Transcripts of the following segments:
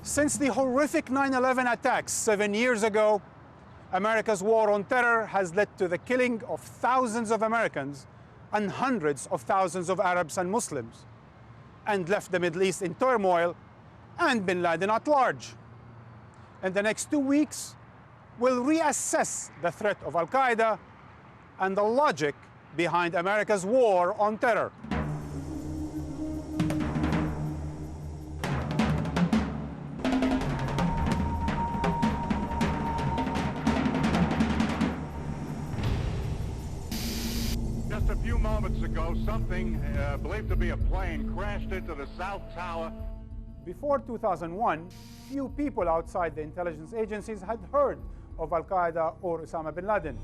Since the horrific 9/11 attacks 7 years ago, America's war on terror has led to the killing of thousands of Americans and hundreds of thousands of Arabs and Muslims, and left the Middle East in turmoil and bin Laden at large. In the next 2 weeks, we'll reassess the threat of Al-Qaeda and the logic behind America's war on terror. Just a few moments ago, something believed to be a plane crashed into the South Tower. Before 2001, few people outside the intelligence agencies had heard of Al-Qaeda or Osama bin Laden.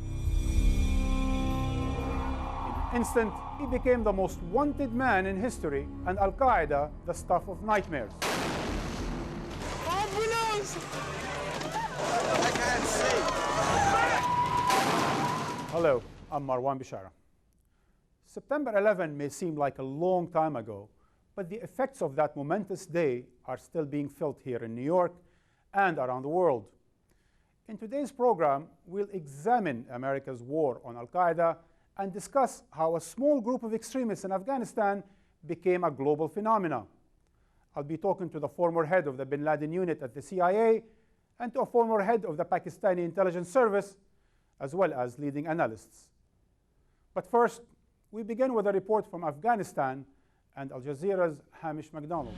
In an instant, he became the most wanted man in history, and Al-Qaeda the stuff of nightmares. Ambulance! I can't see. Hello, I'm Marwan Bishara. September 11 may seem like a long time ago, but the effects of that momentous day are still being felt here in New York and around the world. In today's program, we'll examine America's war on Al-Qaeda and discuss how a small group of extremists in Afghanistan became a global phenomenon. I'll be talking to the former head of the bin Laden unit at the CIA and to a former head of the Pakistani intelligence service, as well as leading analysts. But first, we begin with a report from Afghanistan and Al Jazeera's Hamish MacDonald.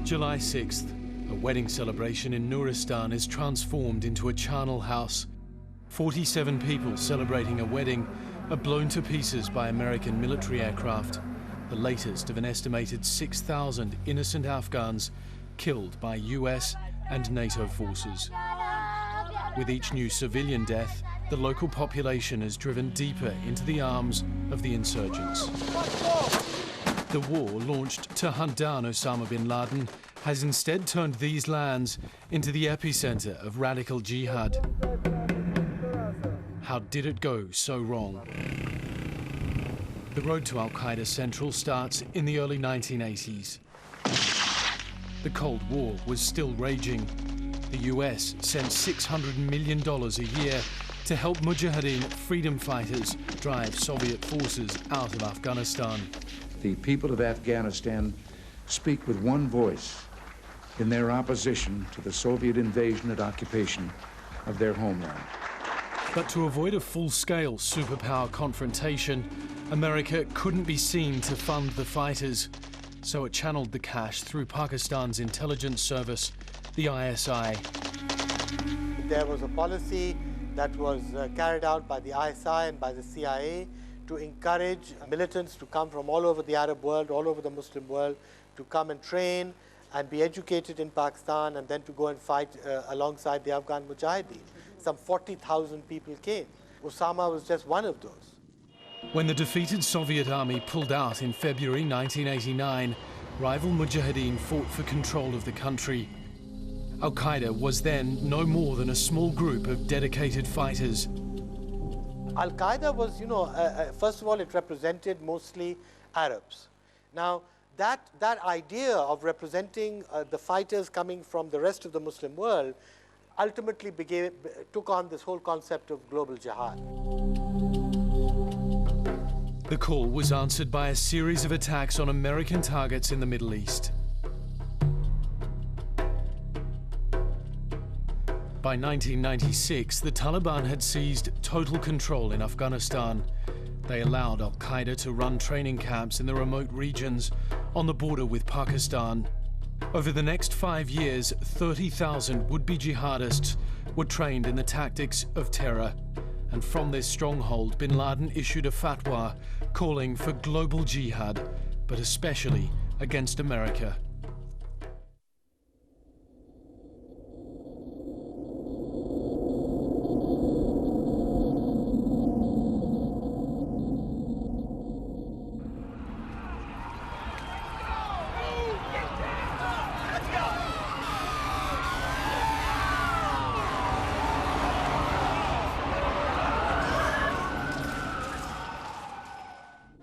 July 6th, a wedding celebration in Nuristan is transformed into a charnel house. 47 people celebrating a wedding are blown to pieces by American military aircraft, the latest of an estimated 6,000 innocent Afghans killed by US and NATO forces. With each new civilian death, the local population is driven deeper into the arms of the insurgents. The war launched to hunt down Osama bin Laden has instead turned these lands into the epicenter of radical jihad. How did it go so wrong? The road to Al-Qaeda Central starts in the early 1980s. The Cold War was still raging. The US sent $600 million a year to help Mujahideen freedom fighters drive Soviet forces out of Afghanistan. The people of Afghanistan speak with one voice in their opposition to the Soviet invasion and occupation of their homeland. But to avoid a full-scale superpower confrontation, America couldn't be seen to fund the fighters, so it channeled the cash through Pakistan's intelligence service, the ISI. There was a policy that was carried out by the ISI and by the CIA to encourage militants to come from all over the Arab world, all over the Muslim world, to come and train and be educated in Pakistan and then to go and fight alongside the Afghan Mujahideen. Some 40,000 people came. Osama was just one of those. When the defeated Soviet army pulled out in February 1989, rival Mujahideen fought for control of the country. Al-Qaeda was then no more than a small group of dedicated fighters. Al-Qaeda was, first of all, it represented mostly Arabs. Now, that idea of representing the fighters coming from the rest of the Muslim world ultimately took on this whole concept of global jihad. The call was answered by a series of attacks on American targets in the Middle East. By 1996, the Taliban had seized total control in Afghanistan. They allowed Al-Qaeda to run training camps in the remote regions on the border with Pakistan. Over the next 5 years, 30,000 would-be jihadists were trained in the tactics of terror. And from this stronghold, bin Laden issued a fatwa calling for global jihad, but especially against America.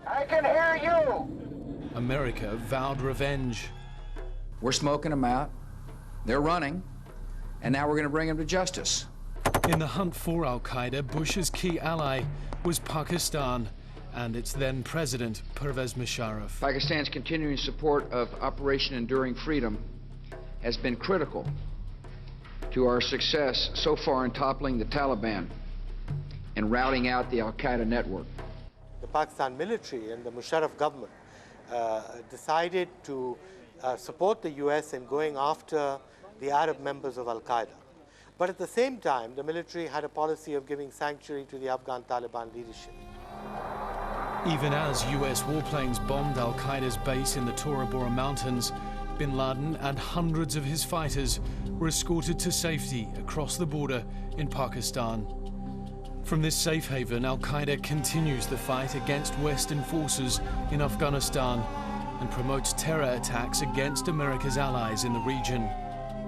I can hear you! America vowed revenge. We're smoking them out. They're running. And now we're going to bring them to justice. In the hunt for al-Qaeda, Bush's key ally was Pakistan and its then president, Pervez Musharraf. Pakistan's continuing support of Operation Enduring Freedom has been critical to our success so far in toppling the Taliban and routing out the al-Qaeda network. The Pakistan military and the Musharraf government decided to support the US in going after the Arab members of al-Qaeda. But at the same time, the military had a policy of giving sanctuary to the Afghan Taliban leadership. Even as US warplanes bombed al-Qaeda's base in the Tora Bora Mountains, bin Laden and hundreds of his fighters were escorted to safety across the border in Pakistan. From this safe haven, al-Qaeda continues the fight against Western forces in Afghanistan and promotes terror attacks against America's allies in the region.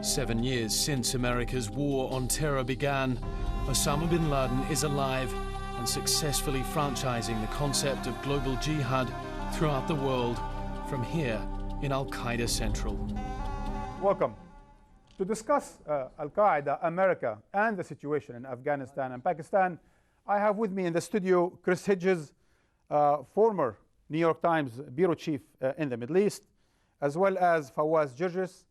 7 years since America's war on terror began, Osama bin Laden is alive and successfully franchising the concept of global jihad throughout the world from here in Al-Qaeda Central. Welcome. To discuss Al-Qaeda, America, and the situation in Afghanistan and Pakistan, I have with me in the studio Chris Hedges, former New York Times bureau chief in the Middle East, as well as Fawaz Gerges,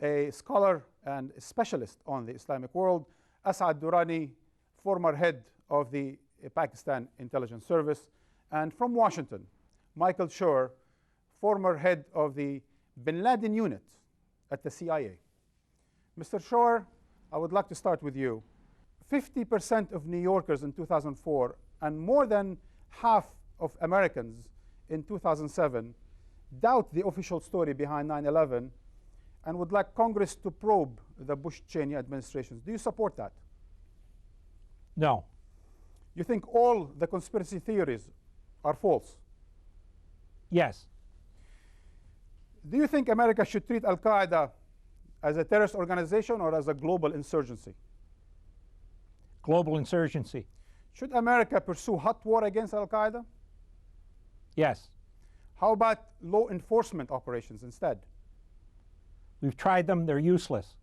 a scholar and specialist on the Islamic world, Asad Durrani, former head of the Pakistan Intelligence Service, and from Washington, Michael Schur, former head of the bin Laden unit at the CIA. Mr. Schur, I would like to start with you. 50% of New Yorkers in 2004 and more than half of Americans in 2007 doubt the official story behind 9/11 and would like Congress to probe the Bush-Cheney administrations. Do you support that? No. You think all the conspiracy theories are false? Yes. Do you think America should treat Al-Qaeda as a terrorist organization or as a global insurgency? Global insurgency. Should America pursue hot war against Al-Qaeda? Yes. How about law enforcement operations instead? We've tried them. They're useless.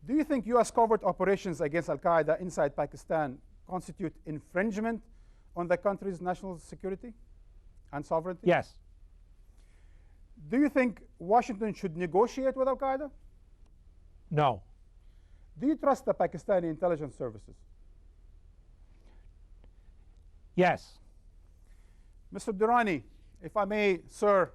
Do you think U.S. covert operations against Al-Qaeda inside Pakistan constitute infringement on the country's national security and sovereignty? Yes. Do you think Washington should negotiate with Al-Qaeda? No. Do you trust the Pakistani intelligence services? Yes. Mr. Durrani, if I may, sir,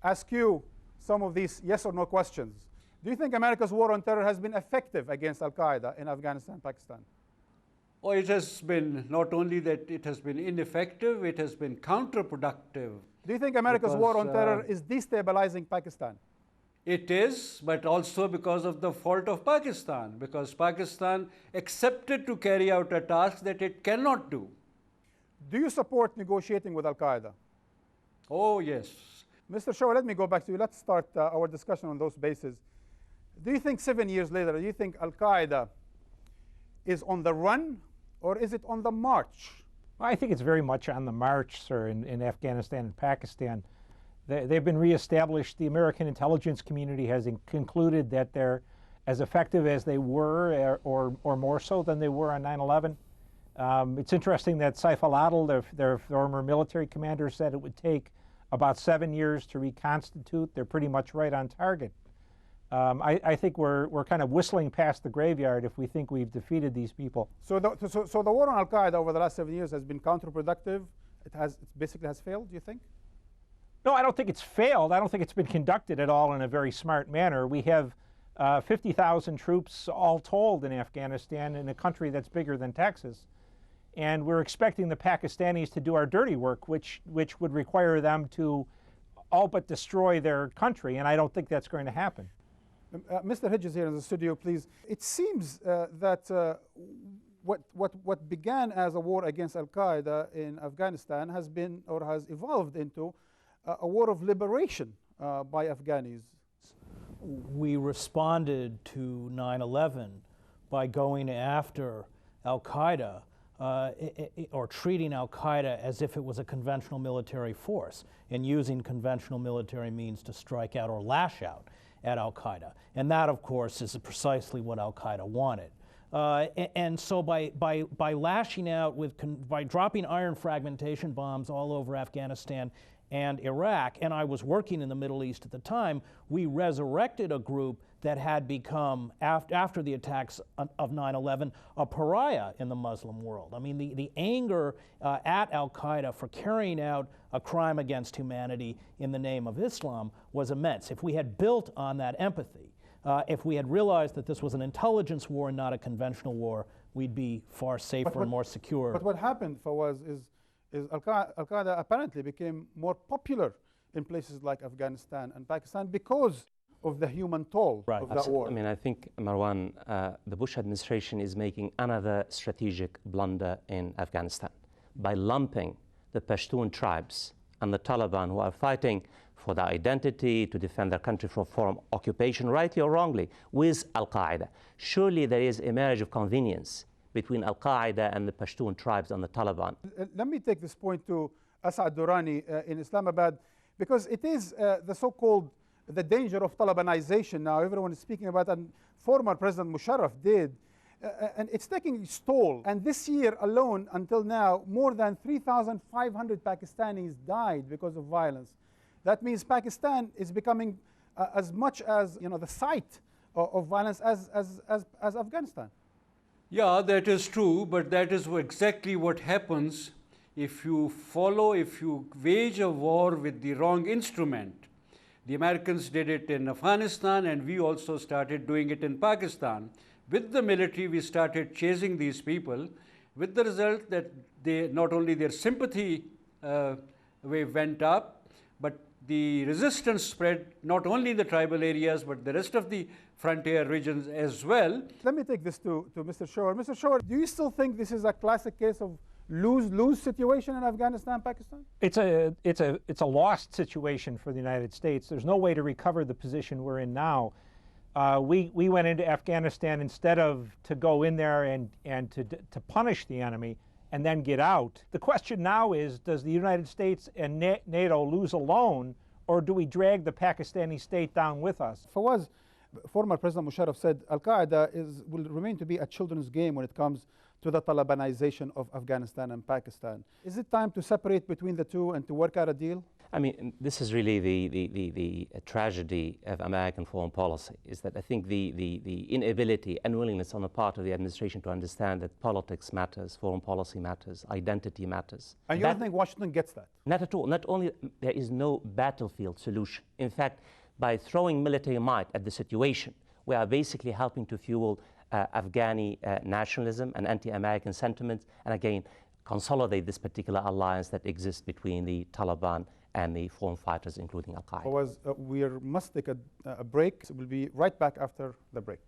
ask you some of these yes or no questions. Do you think America's war on terror has been effective against Al-Qaeda in Afghanistan and Pakistan? Oh, it has been not only that it has been ineffective, it has been counterproductive. Do you think America's war on terror is destabilizing Pakistan? It is, but also because of the fault of Pakistan, because Pakistan accepted to carry out a task that it cannot do. Do you support negotiating with Al-Qaeda? Oh, yes. Mr. Schur, let me go back to you. Let's start our discussion on those bases. Do you think 7 years later, do you think Al-Qaeda is on the run or is it on the march? I think it's very much on the march, sir, in Afghanistan and Pakistan. They've been reestablished. The American intelligence community has concluded that they're as effective as they were or more so than they were on 9/11. It's interesting that Saif al-Adil, their former military commander, said it would take about 7 years to reconstitute. They're pretty much right on target. I think we're kind of whistling past the graveyard if we think we've defeated these people. So the war on Al-Qaeda over the last 7 years has been counterproductive? It basically has failed, do you think? No, I don't think it's failed. I don't think it's been conducted at all in a very smart manner. We have 50,000 troops all told in Afghanistan in a country that's bigger than Texas. And we're expecting the Pakistanis to do our dirty work, which would require them to all but destroy their country, and I don't think that's going to happen. Mr. Hedges here in the studio, please. It seems that what began as a war against Al-Qaeda in Afghanistan has been or has evolved into a war of liberation by Afghanis. We responded to 9/11 by going after Al-Qaeda or treating Al-Qaeda as if it was a conventional military force and using conventional military means to strike out or lash out. at Al-Qaeda. And that, of course, is precisely what Al-Qaeda wanted. And so by lashing out by dropping iron fragmentation bombs all over Afghanistan and Iraq, and I was working in the Middle East at the time, we resurrected a group that had become, after the attacks of 9/11, a pariah in the Muslim world. I mean, the anger at Al-Qaeda for carrying out a crime against humanity in the name of Islam was immense. If we had built on that empathy, if we had realized that this was an intelligence war and not a conventional war, we'd be far safer and more secure. But what happened, Fawaz, is Al-Qaeda apparently became more popular in places like Afghanistan and Pakistan because of the human toll of that war. I mean, I think, Marwan, the Bush administration is making another strategic blunder in Afghanistan by lumping the Pashtun tribes and the Taliban, who are fighting for their identity, to defend their country from occupation, rightly or wrongly, with Al-Qaeda. Surely there is a marriage of convenience between Al-Qaeda and the Pashtun tribes and the Taliban. Let me take this point to Asad Durrani in Islamabad, because it is the so-called the danger of Talibanization now. Everyone is speaking about, and former President Musharraf did, and it's taking its toll. And this year alone, until now, more than 3,500 Pakistanis died because of violence. That means Pakistan is becoming as much as the site of violence as Afghanistan. Yeah, that is true, but that is exactly what happens if you wage a war with the wrong instrument. The Americans did it in Afghanistan, and we also started doing it in Pakistan. With the military, we started chasing these people, with the result that not only their sympathy wave went up, but the resistance spread not only in the tribal areas, but the rest of the frontier regions as well. Let me take this to Mr. Shawar. Mr. Shawar, do you still think this is a classic case of lose-lose situation in Afghanistan, Pakistan? It's a lost situation for the United States. There's no way to recover the position we're in now. We went into Afghanistan instead of to go in there and to punish the enemy and then get out. The question now is, does the United States and NATO lose alone, or do we drag the Pakistani state down with us? Fawaz, former President Musharraf said Al-Qaeda will remain to be a children's game when it comes to the Talibanization of Afghanistan and Pakistan. Is it time to separate between the two and to work out a deal? I mean, this is really the tragedy of American foreign policy, is that I think the inability and willingness on the part of the administration to understand that politics matters, foreign policy matters, identity matters. And you don't think Washington gets that? Not at all. Not only there is no battlefield solution. In fact, by throwing military might at the situation, we are basically helping to fuel Afghani nationalism and anti-American sentiments, and again, consolidate this particular alliance that exists between the Taliban and the foreign fighters, including Al-Qaeda. We must take a break. So we'll be right back after the break.